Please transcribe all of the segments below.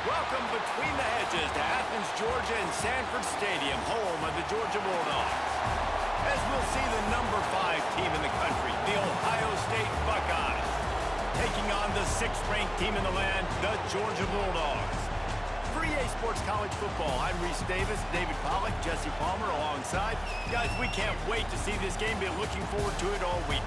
Welcome between the hedges to Athens, Georgia and Sanford Stadium, home of the Georgia Bulldogs. As we'll see the number 5 team in the country, the Ohio State Buckeyes, taking on the 6th-ranked team in the land, the Georgia Bulldogs. For EA Sports College Football, I'm Reese Davis, David Pollack, Jesse Palmer alongside. Guys, we can't wait to see this game. Been looking forward to it all week.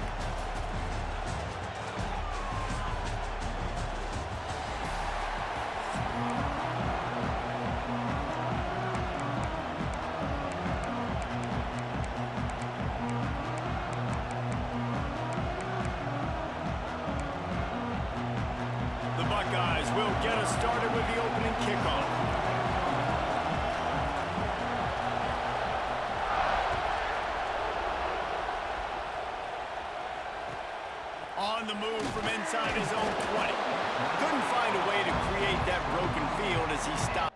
Buckeyes will get us started with the opening kickoff. On the move from inside his own 20. Couldn't find a way to create that broken field as he stopped.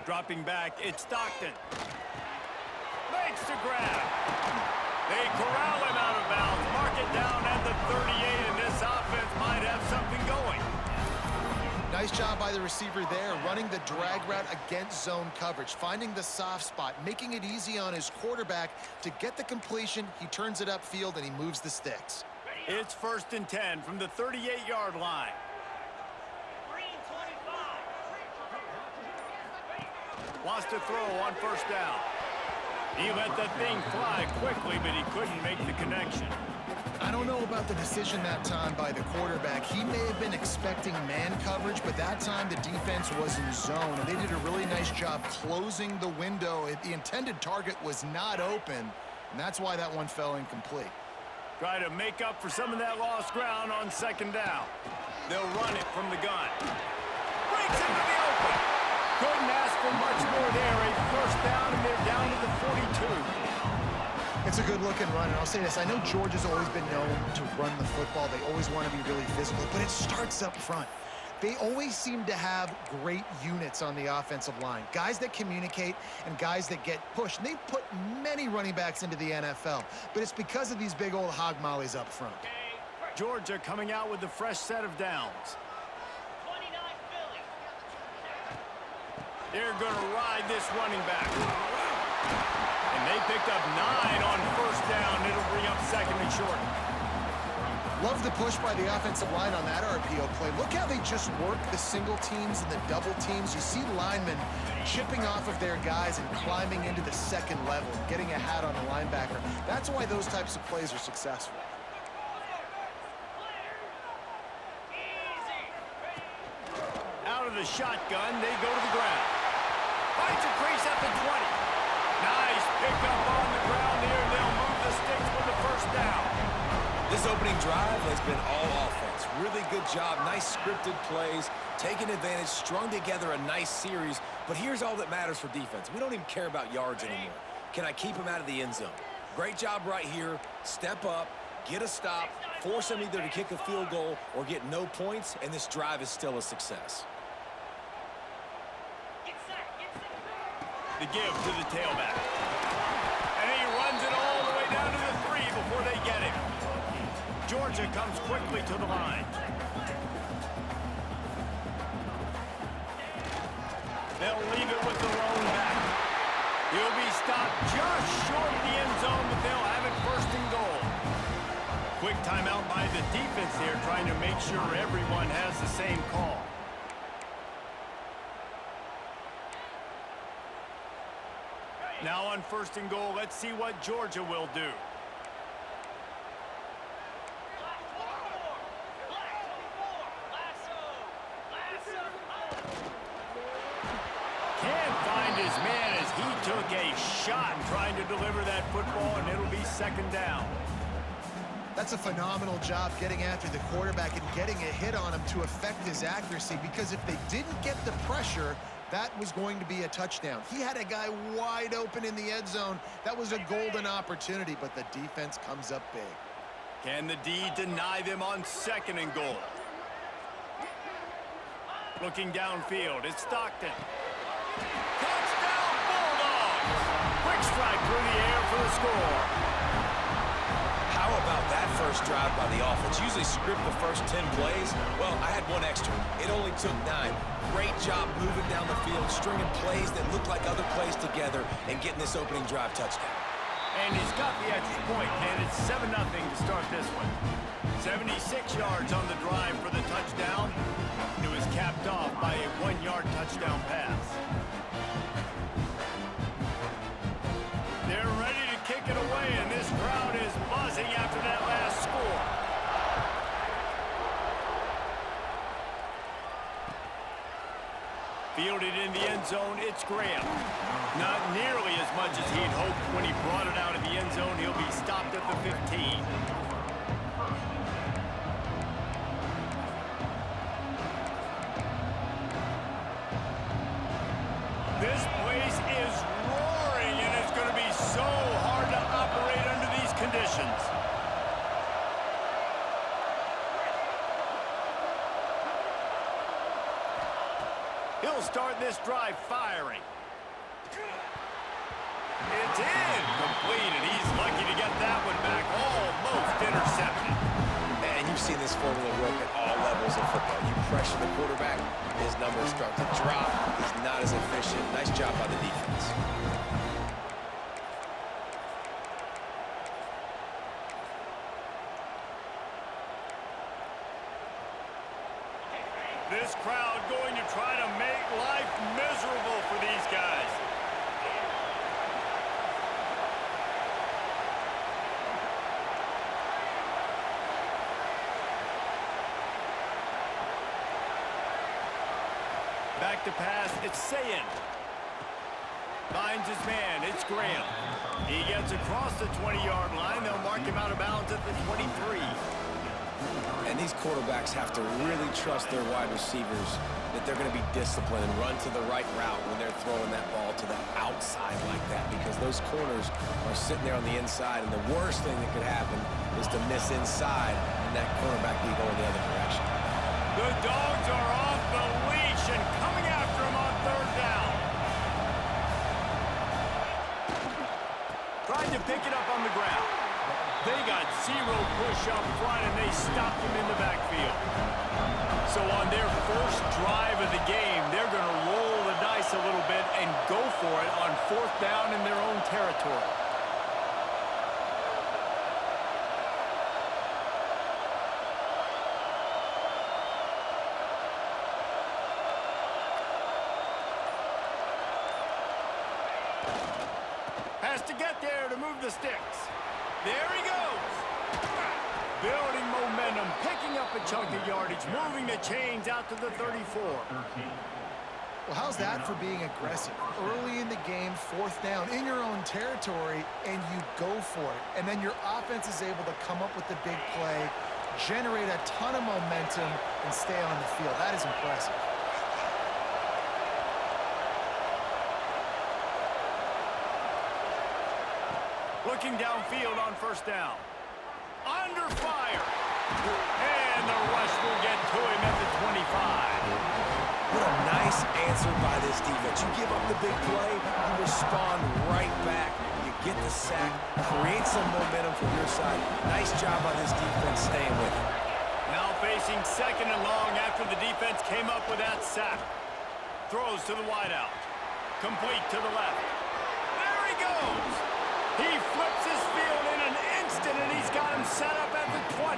Dropping back, it's Stockton. Makes the grab. They corral him out of bounds, mark it down at the 38, and this offense might have something going. Nice job by the receiver there, running the drag route against zone coverage, finding the soft spot, making it easy on his quarterback to get the completion. He turns it upfield, and he moves the sticks. It's 1st and 10 from the 38-yard line. Wants to throw on 1st down. He let that thing fly quickly, but he couldn't make the connection. I don't know about the decision that time by the quarterback. He may have been expecting man coverage, but that time the defense was in zone, and they did a really nice job closing the window. The intended target was not open, and that's why that one fell incomplete. Try to make up for some of that lost ground on 2nd down. They'll run it from the gun. Breaks into the open. Couldn't ask for much more there. A 1st down, and they're down to the 42. It's a good-looking run, and I'll say this. I know Georgia's always been known to run the football. They always want to be really physical, but it starts up front. They always seem to have great units on the offensive line, guys that communicate and guys that get pushed. And they've put many running backs into the NFL, but it's because of these big old hog mollies up front. Georgia coming out with a fresh set of downs. They're going to ride this running back. And they picked up 9 on 1st down. It'll bring up 2nd and short. Love the push by the offensive line on that RPO play. Look how they just work the single teams and the double teams. You see linemen chipping off of their guys and climbing into the 2nd level, getting a hat on the linebacker. That's why those types of plays are successful. Out of the shotgun, they go to the ground. Finds a crease at the 20. Nice pickup on the ground here. They'll move the sticks with the 1st down. This opening drive has been all offense. Really good job. Nice scripted plays, taking advantage, strung together a nice series. But here's all that matters for defense. We don't even care about yards anymore. Can I keep him out of the end zone? Great job right here. Step up, get a stop, force him either to kick a field goal or get no points, and this drive is still a success. The give to the tailback. And he runs it all the way down to the 3 before they get him. Georgia comes quickly to the line. They'll leave it with the lone back. He'll be stopped just short of the end zone, but they'll have it 1st and goal. quick timeout by the defense here, trying to make sure everyone has the same call. Now on 1st and goal, let's see what Georgia will do. Can't find his man as he took a shot trying to deliver that football, and it'll be 2nd down. That's a phenomenal job getting after the quarterback and getting a hit on him to affect his accuracy, because if they didn't get the pressure, that was going to be a touchdown. He had a guy wide open in the end zone. That was a golden opportunity, but the defense comes up big. Can the D deny them on 2nd and goal? Looking downfield, it's Stockton. Touchdown, Bulldogs! Quick strike through the air for the score. How about that first drive by the offense? Usually script the first 10 plays. Well, I had one extra. It only took 9. Great job moving down the field, stringing plays that look like other plays together, and getting this opening drive touchdown. And he's got the extra point, and it's 7-0 to start this one. 76 yards on the drive for the touchdown. It was capped off by a 1-yard touchdown pass. They're ready to kick it away, and this crowd is buzzing after that last score. Fielded in the end zone, it's Graham. Not nearly as much as he'd hoped when he brought it out of the end zone. He'll be stopped at the 15. This place is roaring, and it's going to be so hard to operate under these conditions. He'll start this drive firing. It's in. Complete, and he's lucky to get that one back. Almost intercepted. And you've seen this formula work at all levels of football. You pressure the quarterback, his numbers start to drop. He's not as efficient. Nice job by the defense. This crowd going to try to make life miserable for these guys. Back to pass, it's Sayin. Finds his man, it's Graham. He gets across the 20-yard line. They'll mark him out of bounds at the 23. And these quarterbacks have to really trust their wide receivers that they're going to be disciplined and run to the right route when they're throwing that ball to the outside like that, because those corners are sitting there on the inside, and the worst thing that could happen is to miss inside and that cornerback be going the other direction. The Dogs are off the leash and coming after him on 3rd down. Tried to pick it up on the ground. They got 0 push up front, and they stopped him in the backfield. So on their first drive of the game, they're going to roll the dice a little bit and go for it on 4th down in their own territory. Has to get there to move the sticks. There he goes. Building momentum, picking up a chunk of yardage, moving the chains out to the 34. Well, how's that for being aggressive? Early in the game, 4th down in your own territory, and you go for it. And then your offense is able to come up with the big play, generate a ton of momentum, and stay on the field. That is impressive. Looking downfield on 1st down. Under fire. And the rush will get to him at the 25. What a nice answer by this defense. You give up the big play, you respond right back. You get the sack, create some momentum from your side. Nice job by this defense staying with it. Now facing 2nd and long after the defense came up with that sack. Throws to the wideout. Complete to the left. There he goes. He flips his field in an instant, and he's got him set up at the 20.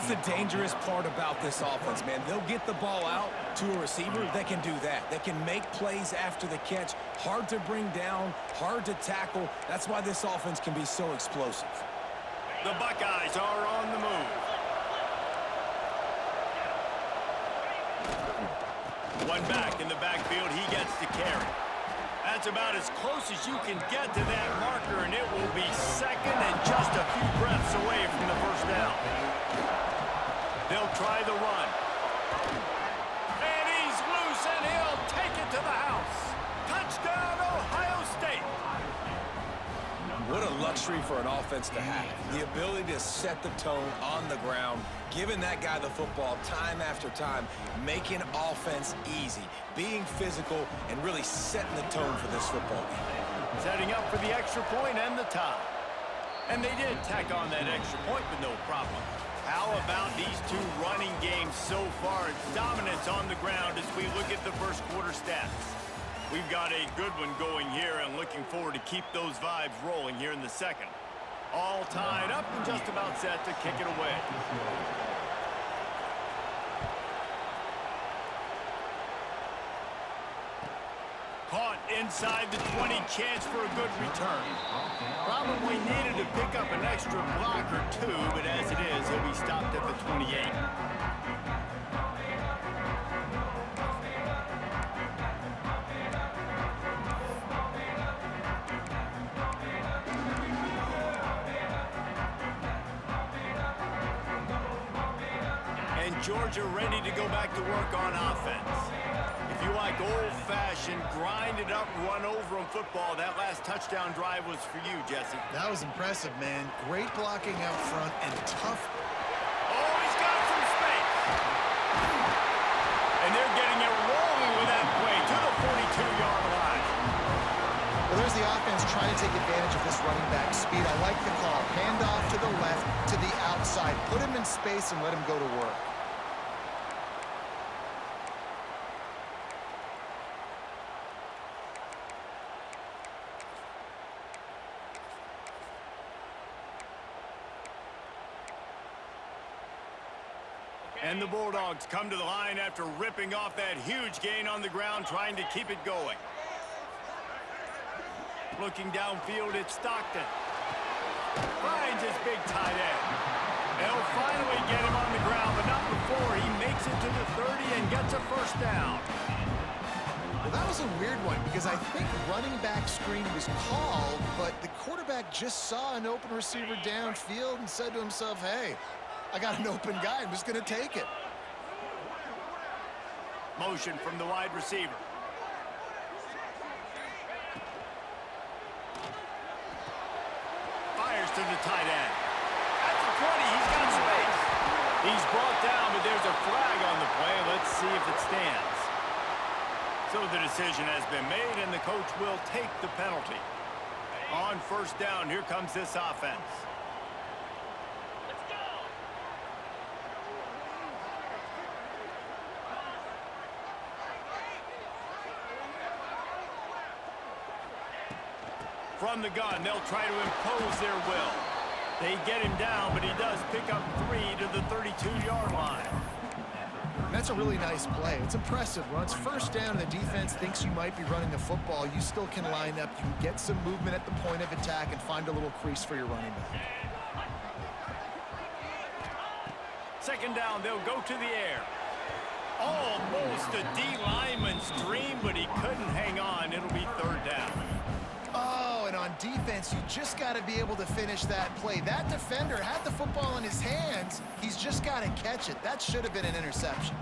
That's the dangerous part about this offense, man. They'll get the ball out to a receiver that can do that. That can make plays after the catch. Hard to bring down, hard to tackle. That's why this offense can be so explosive. The Buckeyes are on the move. One back in the backfield, he gets to carry. That's about as close as you can get to that marker, and it will be second and just a few breaths away from the first down. They'll try the run. And he's loose, and he'll take it to the house. Touchdown, Ohio State. What a luxury for an offense to have. The ability to set the tone on the ground, giving that guy the football time after time, making offense easy, being physical, and really setting the tone for this football game. Setting up for the extra point and the tie. And they did tack on that extra point with no problem. How about these two running games so far? Dominance on the ground as we look at the first quarter stats. We've got a good one going here and looking forward to keep those vibes rolling here in the second. All tied up and just about set to kick it away. Caught inside the 20, chance for a good return. Probably needed to pick up an extra block or two, but as it is, he'll be stopped at the 28. Georgia ready to go back to work on offense. If you like old-fashioned, grind-it-up, run-over-'em football, that last touchdown drive was for you, Jesse. That was impressive, man. Great blocking out front and tough. Oh, he's got some space. And they're getting it rolling with that play to the 42-yard line. Well, there's the offense trying to take advantage of this running back speed. I like the call. Hand off to the left, to the outside. Put him in space and let him go to work. And the Bulldogs come to the line after ripping off that huge gain on the ground, trying to keep it going. Looking downfield, it's Stockton. Finds his big tight end. They'll finally get him on the ground, but not before he makes it to the 30 and gets a first down. Well, that was a weird one because I think running back screen was called, but the quarterback just saw an open receiver downfield and said to himself, hey, I got an open guy. I'm just going to take it. Motion from the wide receiver. Fires to the tight end. At the 20, he's got space. He's brought down, but there's a flag on the play. Let's see if it stands. So the decision has been made, and the coach will take the penalty. On first down, here comes this offense. From the gun, they'll try to impose their will. They get him down, but he does pick up 3 to the 32-yard line. That's a really nice play. It's impressive. When it's first down and the defense thinks you might be running the football, you still can line up. You can get some movement at the point of attack and find a little crease for your running back. Second down, they'll go to the air. Almost a D lineman's dream, but he couldn't hang on. It'll be third down. Oh, and on defense, you just got to be able to finish that play. That defender had the football in his hands. He's just got to catch it. That should have been an interception.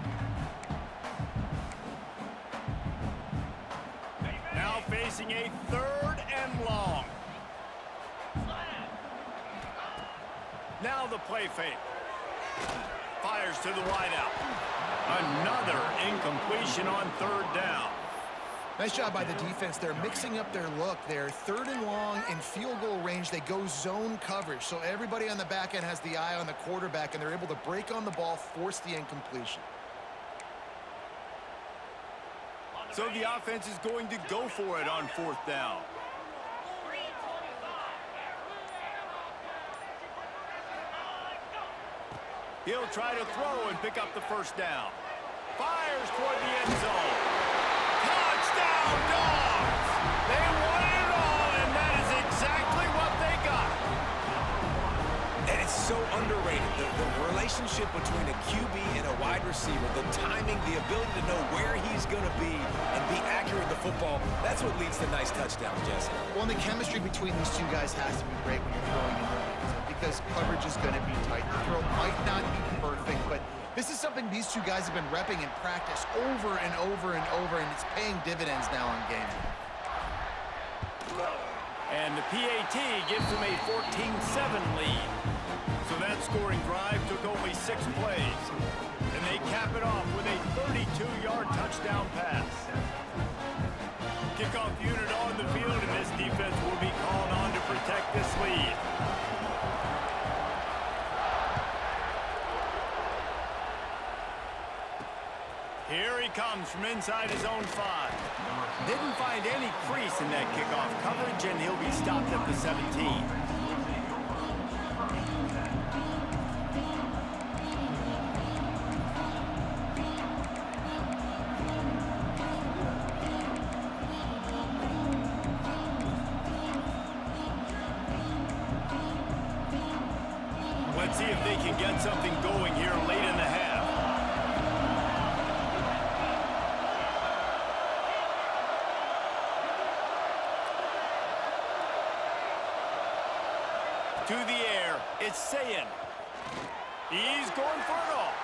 Now facing a third and long. Now the play fake. Fires to the wideout. Another incompletion on third down. Nice job by the defense. They're mixing up their look. They're third and long in field goal range. They go zone coverage. So everybody on the back end has the eye on the quarterback, and they're able to break on the ball, force the incompletion. So the offense is going to go for it on fourth down. He'll try to throw and pick up the first down. Fires toward the end zone. Touchdown, Dogs! They wanted it all, and that is exactly what they got. And it's so underrated. The relationship between a QB and a wide receiver, the timing, the ability to know where he's going to be and be accurate with the football, that's what leads to nice touchdowns, Jesse. Well, and the chemistry between these two guys has to be great when you're throwing in the hands, because coverage is going to be tight. The throw might not be perfect, but this is something these two guys have been repping in practice over and over and over, and it's paying dividends now on game day. And the PAT gives them a 14-7 lead. So that scoring drive took only 6 plays. And they cap it off with a 32-yard touchdown pass. Kickoff unit on the field, and this defense will be called on to protect this lead. Here he comes from inside his own 5. Didn't find any crease in that kickoff coverage, and he'll be stopped at the 17. Let's see if they can get something going here late in the half. To the air, it's Sayin. He's going for it all.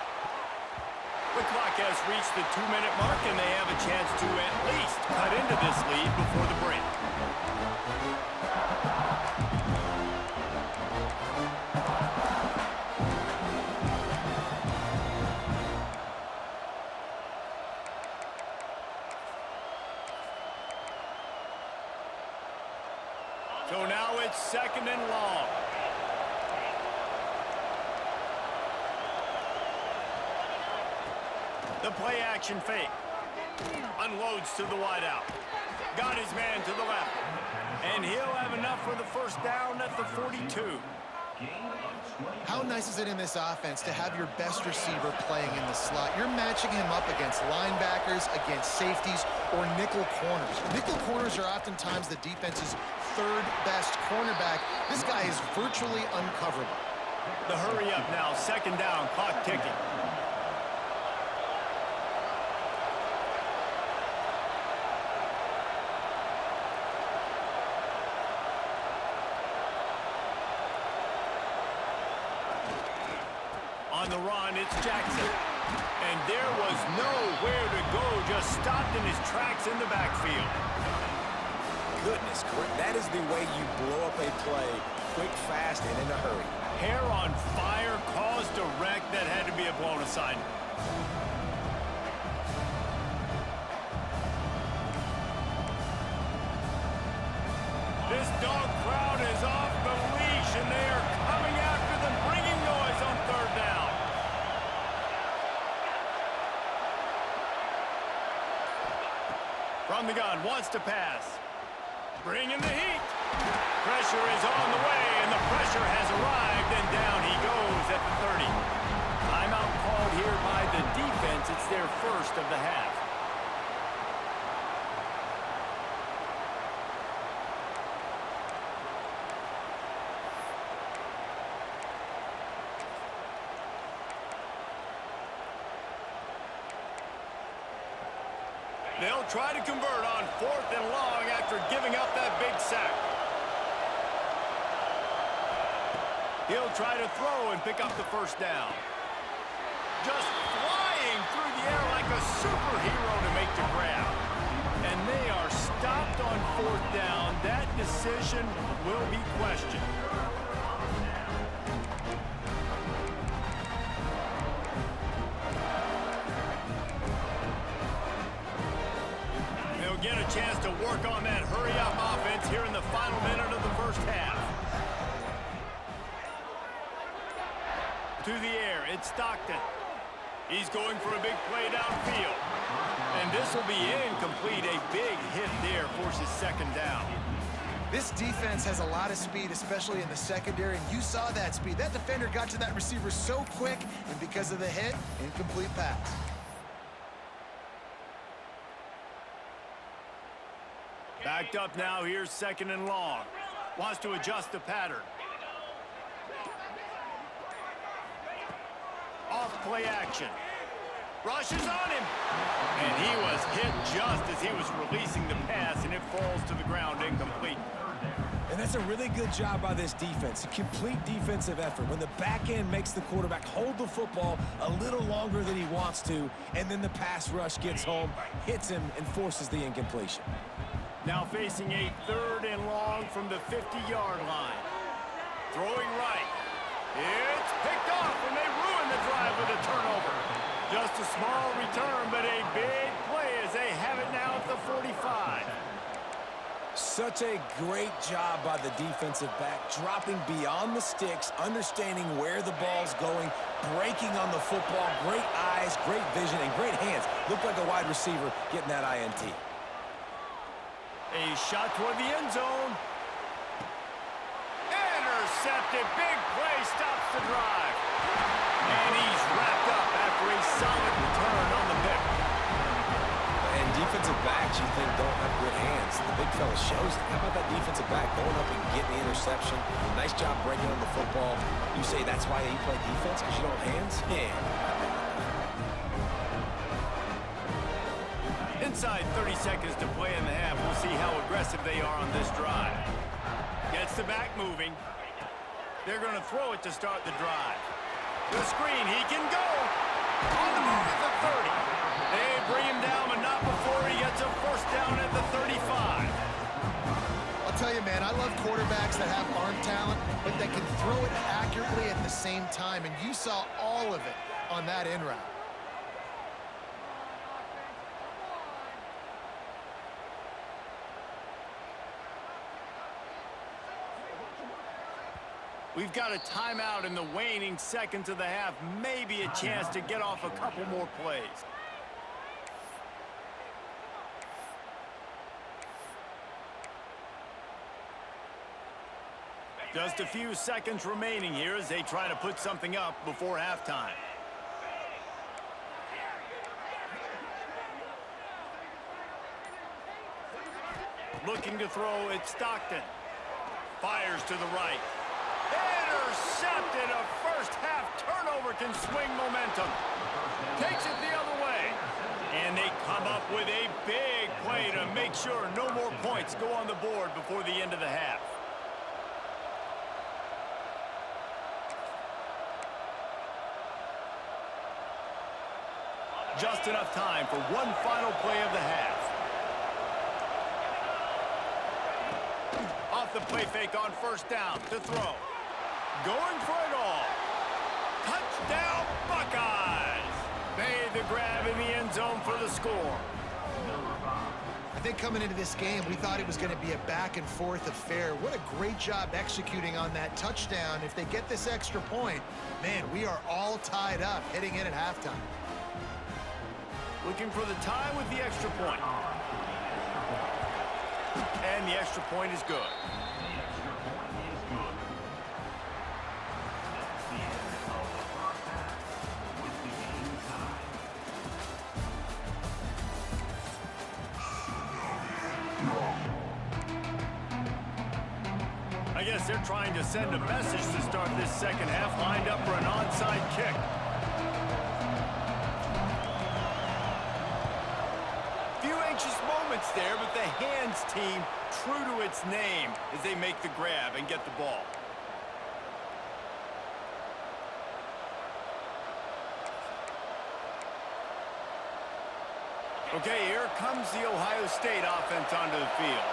The clock has reached the 2-minute mark, and they have a chance to at least cut into this lead before the break. So now it's 2nd and long. The play action fake. Unloads to the wideout. Got his man to the left. And he'll have enough for the first down at the 42. How nice is it in this offense to have your best receiver playing in the slot? You're matching him up against linebackers, against safeties, or nickel corners. Nickel corners are oftentimes the defense's 3rd best cornerback. This guy is virtually uncoverable. The hurry up now, 2nd down, clock ticking. On the run, it's Jackson. And there was nowhere to go, just stopped in his tracks in the backfield. Goodness, that is the way you blow up a play, quick, fast, and in a hurry. Hair on fire, caused a wreck that had to be a blown assignment. This dog crowd is off the leash, and they are coming after them, bringing noise on 3rd down. From the gun, wants to pass. Bringing the heat. Pressure is on the way, and the pressure has arrived, and down he goes at the 30. Timeout called here by the defense. It's their first of the half. They'll try to convert on 4th and long after giving up that big sack. He'll try to throw and pick up the first down. Just flying through the air like a superhero to make the grab. And they are stopped on 4th down. That decision will be questioned. Get a chance to work on that hurry-up offense here in the final minute of the first half. To the air, it's Stockton. He's going for a big play downfield. And this will be incomplete. A big hit there forces 2nd down. This defense has a lot of speed, especially in the secondary, and you saw that speed. That defender got to that receiver so quick, and because of the hit, incomplete pass. Backed up now, here's 2nd and long. Wants to adjust the pattern. Off play action. Rushes on him. And he was hit just as he was releasing the pass, and it falls to the ground incomplete. And that's a really good job by this defense. A complete defensive effort. When the back end makes the quarterback hold the football a little longer than he wants to, and then the pass rush gets home, hits him, and forces the incompletion. Now facing a 3rd and long from the 50-yard line. Throwing right. It's picked off, and they ruin the drive with a turnover. Just a small return, but a big play as they have it now at the 45. Such a great job by the defensive back, dropping beyond the sticks, understanding where the ball's going, breaking on the football. Great eyes, great vision, and great hands. Looked like a wide receiver getting that INT. A shot toward the end zone. Intercepted. Big play stops the drive. And he's wrapped up after a solid return on the pick. And defensive backs you think don't have good hands. The big fella shows it. How about that defensive back going up and getting the interception? Nice job breaking on the football. You say that's why you play defense, because you don't have hands? Yeah. Inside 30 seconds to play in the half. We'll see how aggressive they are on this drive. Gets the back moving. They're going to throw it to start the drive. The screen, he can go. On the move at the 30. They bring him down, but not before he gets a 1st down at the 35. I'll tell you, man, I love quarterbacks that have arm talent, but that can throw it accurately at the same time, and you saw all of it on that in route. We've got a timeout in the waning seconds of the half. Maybe a chance to get off a couple more plays. Just a few seconds remaining here as they try to put something up before halftime. Looking to throw, it's Stockton. Fires to the right. Intercepted. A 1st half turnover can swing momentum. Takes it the other way. And they come up with a big play to make sure no more points go on the board before the end of the half. Just enough time for one final play of the half. Off the play fake on 1st down to throw. Going for it all. Touchdown, Buckeyes. Made the grab in the end zone for the score. I think coming into this game, we thought it was going to be a back-and-forth affair. What a great job executing on that touchdown. If they get this extra point, man, we are all tied up heading in at halftime. Looking for the tie with the extra point. And the extra point is good. I guess they're trying to send a message to start this 2nd half, lined up for an onside kick. Few anxious moments there, but the hands team true to its name as they make the grab and get the ball. Okay, here comes the Ohio State offense onto the field.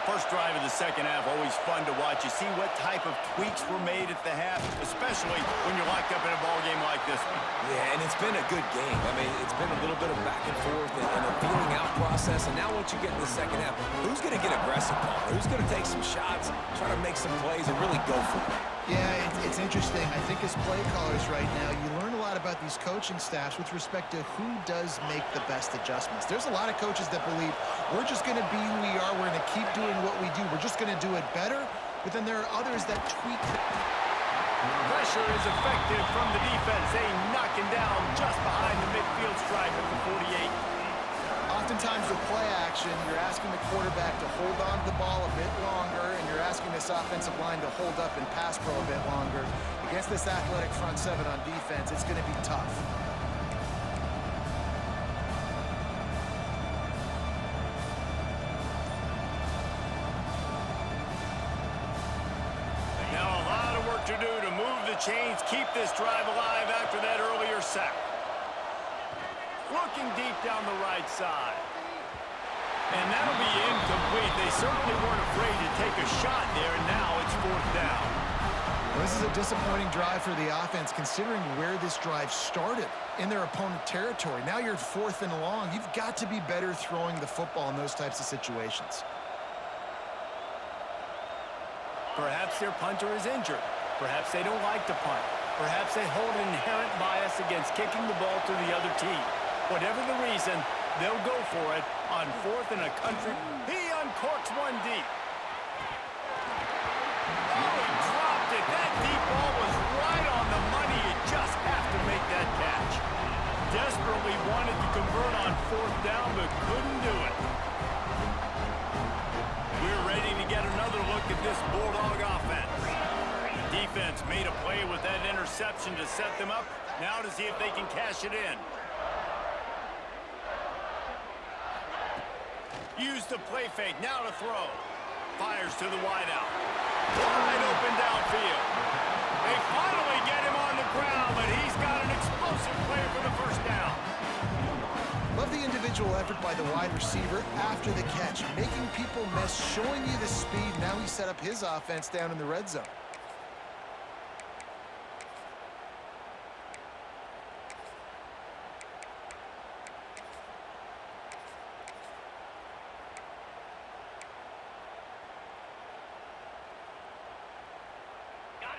First drive of the 2nd half, always fun to watch. You see what type of tweaks were made at the half, especially when you're locked up in a ball game like this one. Yeah, and it's been a good game. I mean, it's been a little bit of back and forth and a feeling out process. And now once you get in the 2nd half, who's going to get aggressive, Paul? Who's going to take some shots, try to make some plays, and really go for it? Yeah, it's interesting. I think as play callers right now, you learn a lot about these coaching staffs with respect to who does make the best adjustments. There's a lot of coaches that believe we're just going to be who we are. We're going to keep doing what we do. We're just going to do it better. But then there are others that tweak. Pressure is effective from the defense. They knock him down just behind the midfield stripe at the 48. Oftentimes with play action, you're asking the quarterback to hold on to the ball a bit longer, and you're asking this offensive line to hold up and pass pro a bit longer. Against this athletic front seven on defense, it's going to be tough. Now a lot of work to do to move the chains, keep this drive alive after that earlier sack. Looking deep down the right side. And that'll be incomplete. They certainly weren't afraid to take a shot there, and now it's 4th down. Well, this is a disappointing drive for the offense, considering where this drive started in their opponent territory. Now you're 4th and long. You've got to be better throwing the football in those types of situations. Perhaps their punter is injured. Perhaps they don't like to punt. Perhaps they hold an inherent bias against kicking the ball to the other team. Whatever the reason, they'll go for it on 4th and a country. He uncorks one deep. Oh, he dropped it. That deep ball was right on the money. You just have to make that catch. Desperately wanted to convert on 4th down, but couldn't do it. We're ready to get another look at this Bulldog offense. The defense made a play with that interception to set them up. Now to see if they can cash it in. Use the play fake, now to throw. Fires to the wideout. Wide open downfield. They finally get him on the ground, but he's got an explosive play for the 1st down. Love the individual effort by the wide receiver after the catch, making people miss, showing you the speed. Now he set up his offense down in the red zone.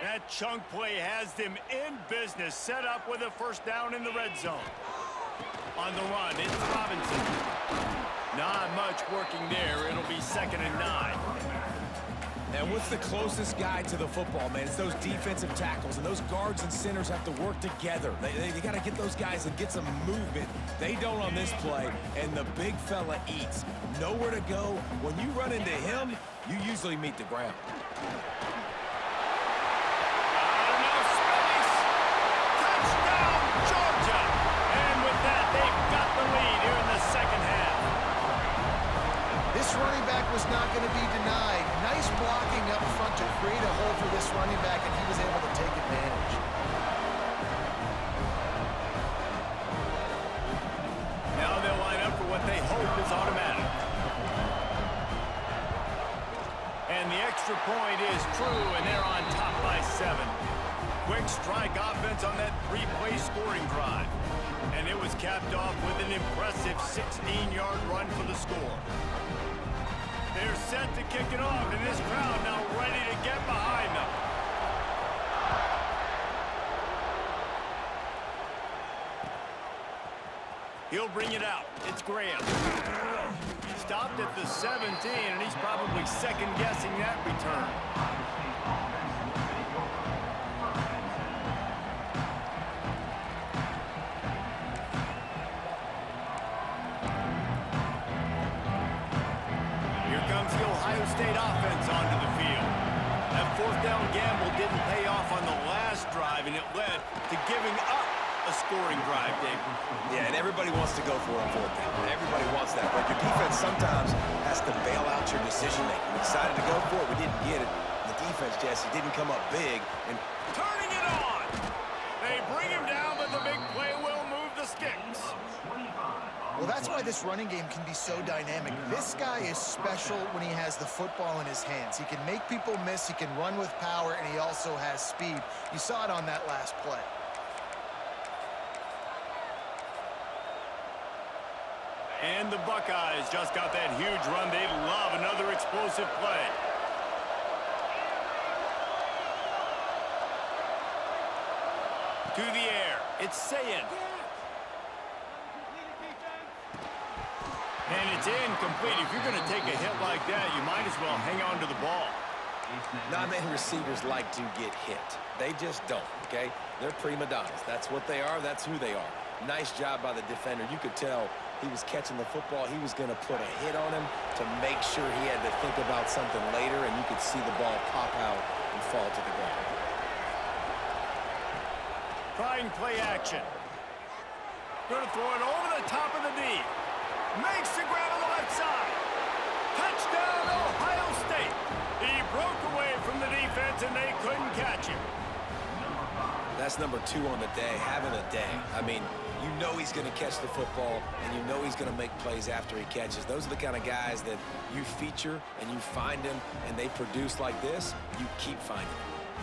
That chunk play has them in business, set up with a 1st down in the red zone. On the run, it's Robinson. Not much working there. It'll be 2nd and 9. And what's the closest guy to the football, man? It's those defensive tackles, and those guards and centers have to work together. They got to get those guys and get some movement. They don't on this play, and the big fella eats. Nowhere to go. When you run into him, you usually meet the ground. This running back was not going to be denied. Nice blocking up front to create a hole for this running back, and he was able to take advantage. Now they'll line up for what they hope is automatic. And the extra point is true, and they're on top by 7. Quick strike offense on that 3-play scoring drive. And it was capped off with an impressive 16-yard run for the score. They're set to kick it off, and this crowd now ready to get behind them. He'll bring it out. It's Graham. Stopped at the 17, and he's probably second-guessing that return. State offense onto the field. That 4th down gamble didn't pay off on the last drive, and it led to giving up a scoring drive, David. Yeah, and everybody wants to go for it on 4th down. Everybody wants that, but your defense sometimes has to bail out your decision-making. We decided to go for it. We didn't get it. The defense, Jesse, didn't come up big. And turning it on! They bring him down, but the big play will move the sticks. Well, that's why this running game can be so dynamic. This guy is special when he has the football in his hands. He can make people miss, he can run with power, and he also has speed. You saw it on that last play. And the Buckeyes just got that huge run. They love another explosive play. To the air. It's Sayin. And it's incomplete. If you're going to take a hit like that, you might as well hang on to the ball. Not many receivers like to get hit. They just don't, okay? They're prima donnas. That's what they are. That's who they are. Nice job by the defender. You could tell he was catching the football. He was going to put a hit on him to make sure he had to think about something later, and you could see the ball pop out and fall to the ground. Trying play action. Going to throw it over the top of the knee. Makes the grab on the left side. Touchdown, Ohio State. He broke away from the defense, and they couldn't catch him. That's number 2 on the day, having a day. I mean, you know he's going to catch the football, and you know he's going to make plays after he catches. Those are the kind of guys that you feature and you find them, and they produce like this, you keep finding them.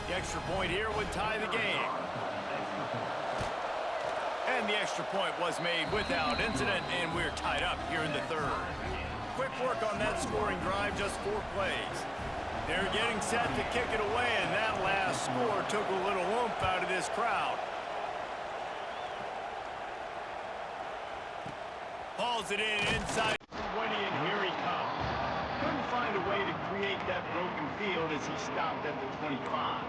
The extra point here would tie the game. And the extra point was made without incident, and we're tied up here in the third. Quick work on that scoring drive, just 4 plays. They're getting set to kick it away, and that last score took a little oomph out of this crowd. Hauls it in inside 20, and here he comes. Couldn't find a way to create that broken field as he stopped at the 25.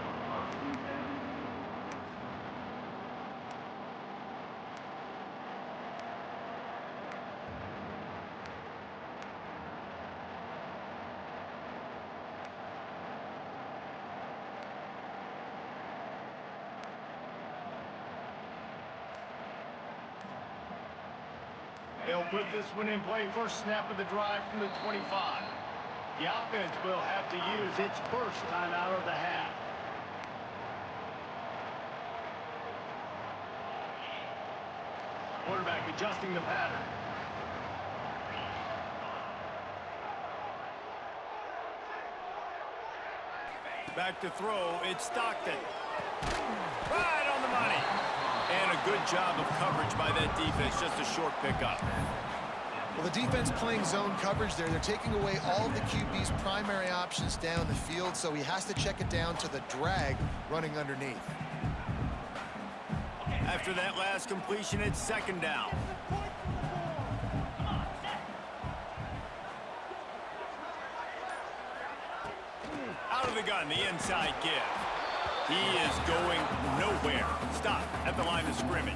They'll put this one in play. First snap of the drive from the 25. The offense will have to use its first timeout of the half. Quarterback adjusting the pattern. Back to throw. It's Stockton. Right on the money. And a good job of coverage by that defense. Just a short pickup. Well, the defense playing zone coverage there. They're taking away all of the QB's primary options down the field, so he has to check it down to the drag running underneath. After that last completion, it's second down. Out of the gun, the inside give. He is going nowhere. Stop at the line of scrimmage.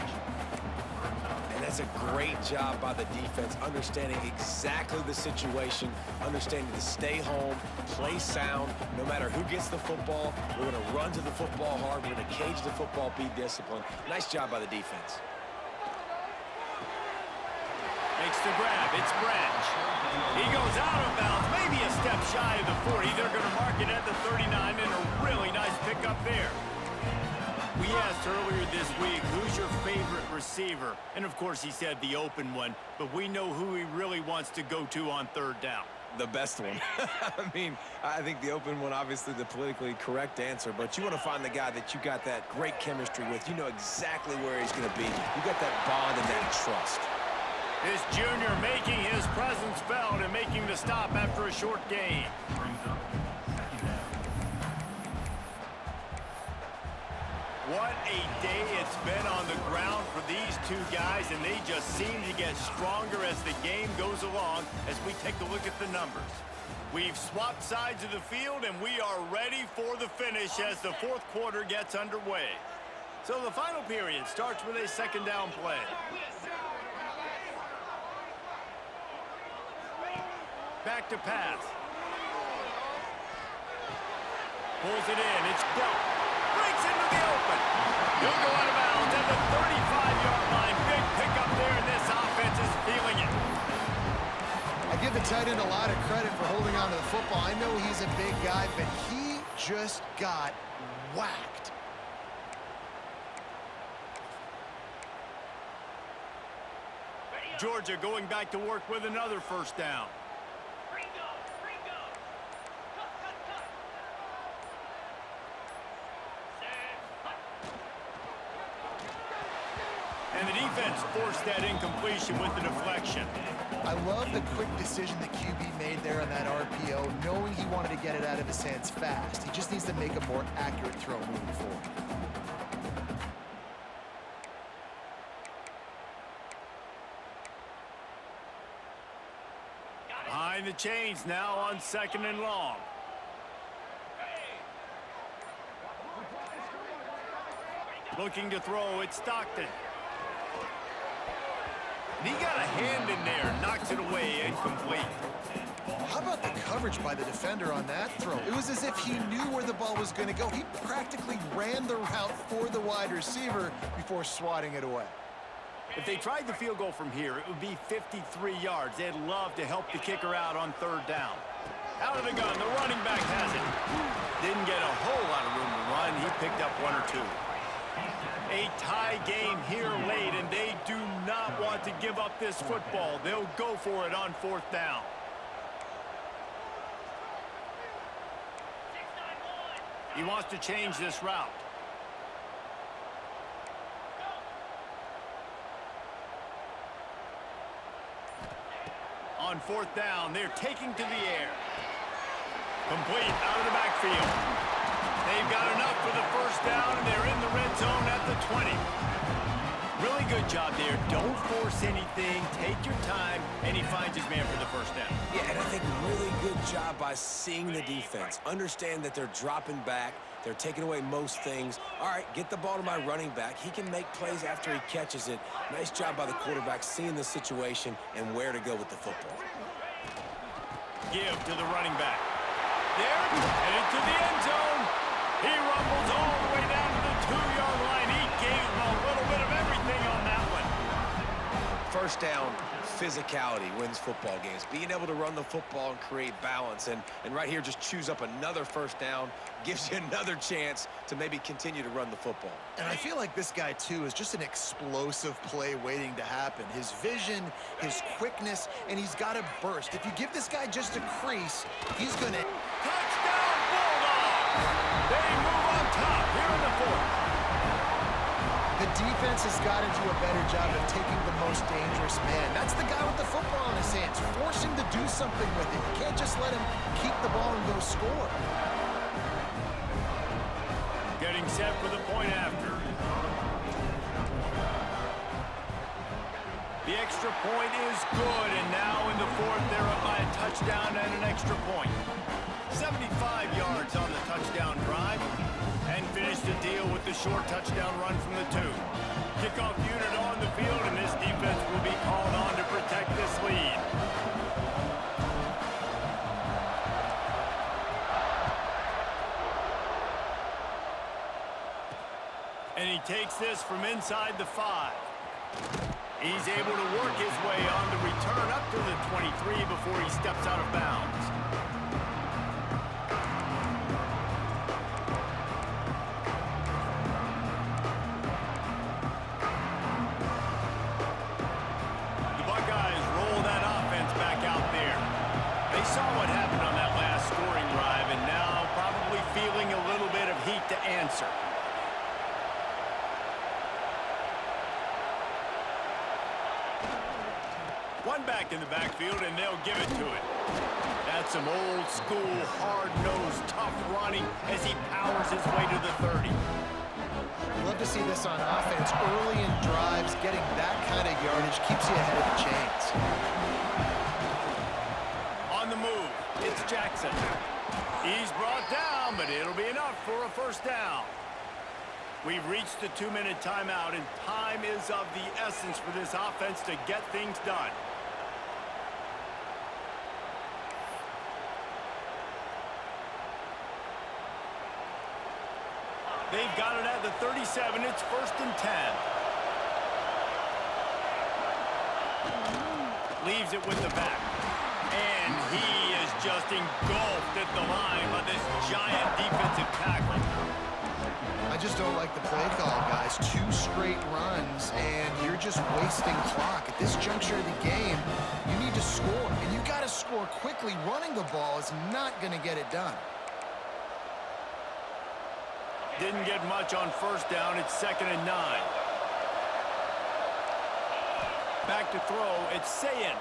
And that's a great job by the defense, understanding exactly the situation, understanding to stay home, play sound. No matter who gets the football, we're going to run to the football hard. We're going to cage the football, be disciplined. Nice job by the defense. Makes the grab. It's Branch. He goes out of bounds, maybe a step shy of the 40. They're going to mark it at the 39, and a really nice pickup there. We asked earlier this week, who's your favorite receiver? And, of course, he said the open one, but we know who he really wants to go to on third down. The best one. I mean, I think the open one, obviously the politically correct answer, but you want to find the guy that you got that great chemistry with. You know exactly where he's going to be. You got that bond and that trust. This junior making his presence felt and making the stop after a short gain. What a day it's been on the ground for these two guys, and they just seem to get stronger as the game goes along as we take a look at the numbers. We've swapped sides of the field, and we are ready for the finish as the fourth quarter gets underway. So the final period starts with a second down play. Back to pass. Pulls it in. It's Delp. Breaks into the open. He'll go out of bounds at the 35-yard line. Big pickup there, and this offense is feeling it. I give the tight end a lot of credit for holding on to the football. I know he's a big guy, but he just got whacked. Georgia going back to work with another first down. And the defense forced that incompletion with the deflection. I love the quick decision the QB made there on that RPO, knowing he wanted to get it out of his hands fast. He just needs to make a more accurate throw moving forward. behind the chains now on 2nd and long. Looking to throw, it's Stockton. And he got a hand in there, knocks it away, incomplete. How about the coverage by the defender on that throw? It was as if he knew where the ball was going to go. He practically ran the route for the wide receiver before swatting it away. If they tried the field goal from here, it would be 53 yards. They'd love to help the kicker out on 3rd down. Out of the gun, the running back has it. Didn't get a whole lot of room to run. He picked up 1 or 2. A tie game here late, and they do not want to give up this football. They'll go for it on 4th down. He wants to change this route. On 4th down, they're taking to the air. Complete out of the backfield. They've got enough for the 1st down, and they're in the red zone at the 20. Really good job there. Don't force anything. Take your time, and he finds his man for the 1st down. Yeah, and I think really good job by seeing the defense. Understand that they're dropping back. They're taking away most things. All right, get the ball to my running back. He can make plays after he catches it. Nice job by the quarterback seeing the situation and where to go with the football. Give to the running back. There, headed to the end zone. He rumbles all the way down to the 2-yard line. He gave him a little bit of everything on that one. 1st down, physicality wins football games. Being able to run the football and create balance. And right here, just choose up another 1st down. Gives you another chance to maybe continue to run the football. And I feel like this guy, too, is just an explosive play waiting to happen. His vision, his quickness, and he's got a burst. If you give this guy just a crease, he's going to... Touchdown, Bulldogs! They move on top here in the 4th. The defense has got to do a better job of taking the most dangerous man. That's the guy with the football in his hands. Force him to do something with it. You can't just let him keep the ball and go score. Getting set for the point after. The extra point is good, and now in the 4th, they're up by a touchdown and an extra point. 75 yards on the touchdown drive, and finish the deal with the short touchdown run from the 2. Kickoff unit on the field, and this defense will be called on to protect this lead. And he takes this from inside the 5. He's able to work his way on the return up to the 23 before he steps out of bounds. The Buckeyes roll that offense back out there. They saw what happened on that last scoring drive, and now probably feeling a little bit of heat to answer. One back in the backfield, and they'll give it to it. That's some old-school, hard-nosed, tough running as he powers his way to the 30. Love to see this on offense. Early in drives, getting that kind of yardage keeps you ahead of the chains. On the move, it's Jackson. He's brought down, but it'll be enough for a 1st down. We've reached the 2-minute timeout, and time is of the essence for this offense to get things done. They've got it at the 37. It's 1st and 10. Leaves it with the back. And he is just engulfed at the line by this giant defensive tackle. I just don't like the play call, guys. 2 straight runs, and you're just wasting clock. At this juncture of the game, you need to score, and you got to score quickly. Running the ball is not going to get it done. Didn't get much on 1st down. It's 2nd and 9. Back to throw. It's Sayin.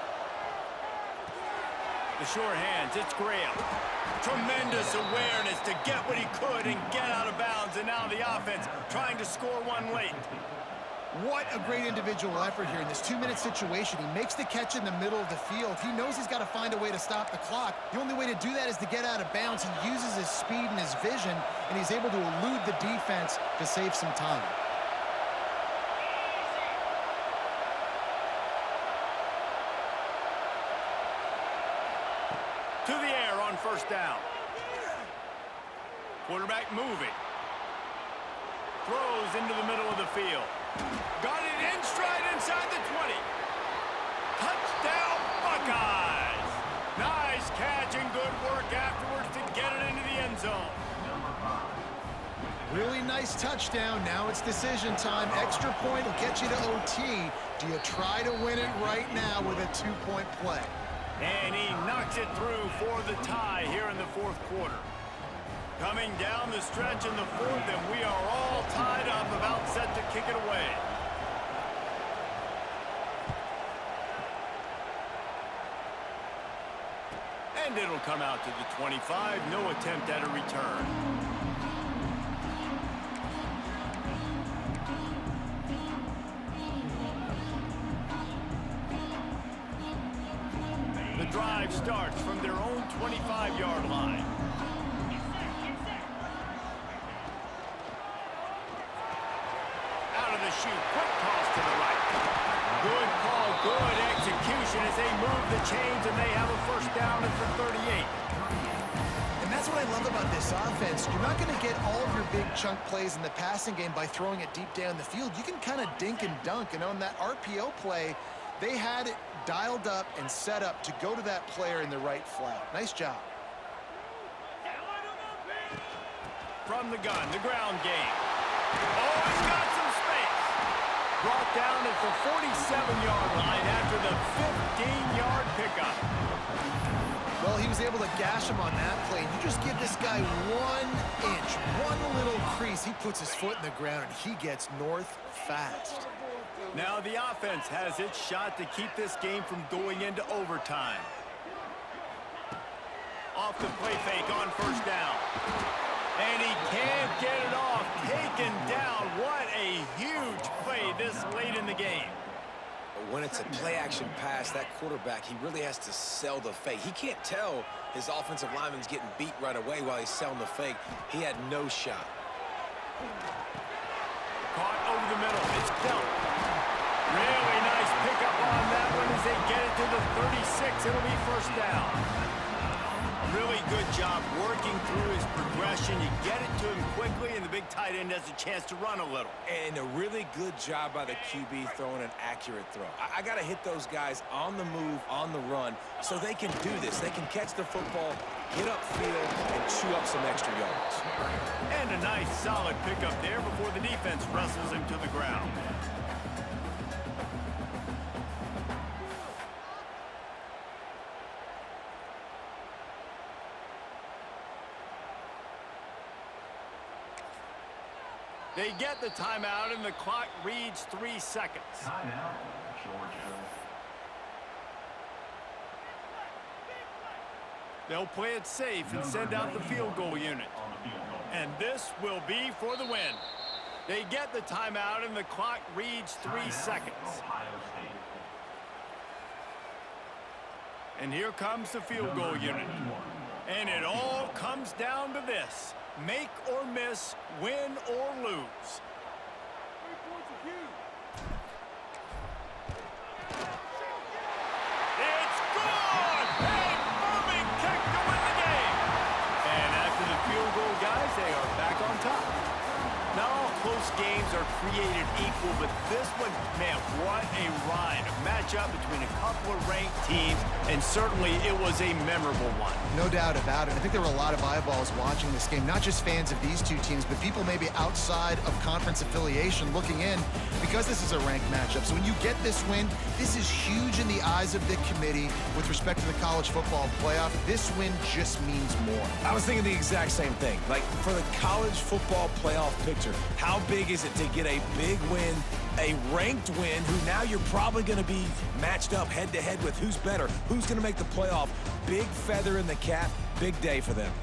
The sure hands. It's Graham. Tremendous awareness to get what he could and get out of bounds. And now the offense trying to score one late. What a great individual effort here in this 2-minute situation. He makes the catch in the middle of the field. He knows he's got to find a way to stop the clock. The only way to do that is to get out of bounds. He uses his speed and his vision, and he's able to elude the defense to save some time. To the air on first down. Quarterback moving. Throws into the middle of the field. Got it in stride inside the 20. Touchdown, Buckeyes! Nice catch and good work afterwards to get it into the end zone. Really nice touchdown. Now it's decision time. Extra point will get you to OT. Do you try to win it right now with a 2-point play? And he knocks it through for the tie here in the fourth quarter. Coming down the stretch in the fourth, and we are all tied up, about set to kick it away. And it'll come out to the 25. No attempt at a return. The drive starts from their own 25-yard line. Out of the chute, quick toss to the right. Good call, good execution as they move the chains, and they have a first down at the 38. And that's what I love about this offense. You're not going to get all of your big chunk plays in the passing game by throwing it deep down the field. You can kind of dink and dunk, and on that RPO play, they had it dialed up and set up to go to that player in the right flat. Nice job. From the gun, the ground game. Oh, he's got some space. Brought down at the 47-yard line after the 15-yard pickup. Well, he was able to gash him on that play. You just give this guy 1 inch, one little crease. He puts his foot in the ground, and he gets north fast. Now the offense has its shot to keep this game from going into overtime. Off the play fake on first down. And he can't get it off. Taken down. What a huge play this late in the game. When it's a play-action pass, that quarterback, he really has to sell the fake. He can't tell his offensive lineman's getting beat right away while he's selling the fake. He had no shot. Caught over the middle. It's Delp. Really nice pickup on that one as they get it to the 36. It'll be first down. Really good job working through his progression. You get it to him quickly, and the big tight end has a chance to run a little. And a really good job by the QB throwing an accurate throw. I got to hit those guys on the move, on the run, so they can do this. They can catch the football, get upfield, and chew up some extra yards. And a nice, solid pickup there before the defense wrestles him to the ground. They get the timeout, and the clock reads 3 seconds. Timeout, Georgia. They'll play it safe and send out the field goal unit. And this will be for the win. They get the timeout, and the clock reads 3 seconds. And here comes the field goal unit. And it all comes down to this. Make or miss, win or lose. It's good! A booming kick to win the game. And after the field goal, guys, they are back on top. Not all close games are created equal, but this one, man, what a ride. A matchup between a couple of ranked teams, and certainly it was a memorable one. No doubt about it. I think there were a lot of eyeballs watching this game, not just fans of these two teams, but people maybe outside of conference affiliation looking in, because this is a ranked matchup. So when you get this win, this is huge in the eyes of the committee with respect to the college football playoff. This win just means more. I was thinking the exact same thing. Like, for the college football playoff picture, how big is it to get a big win, a ranked win, who now you're probably going to be matched up head-to-head with who's better, who's going to make the playoff. Big feather in the cap, big day for them.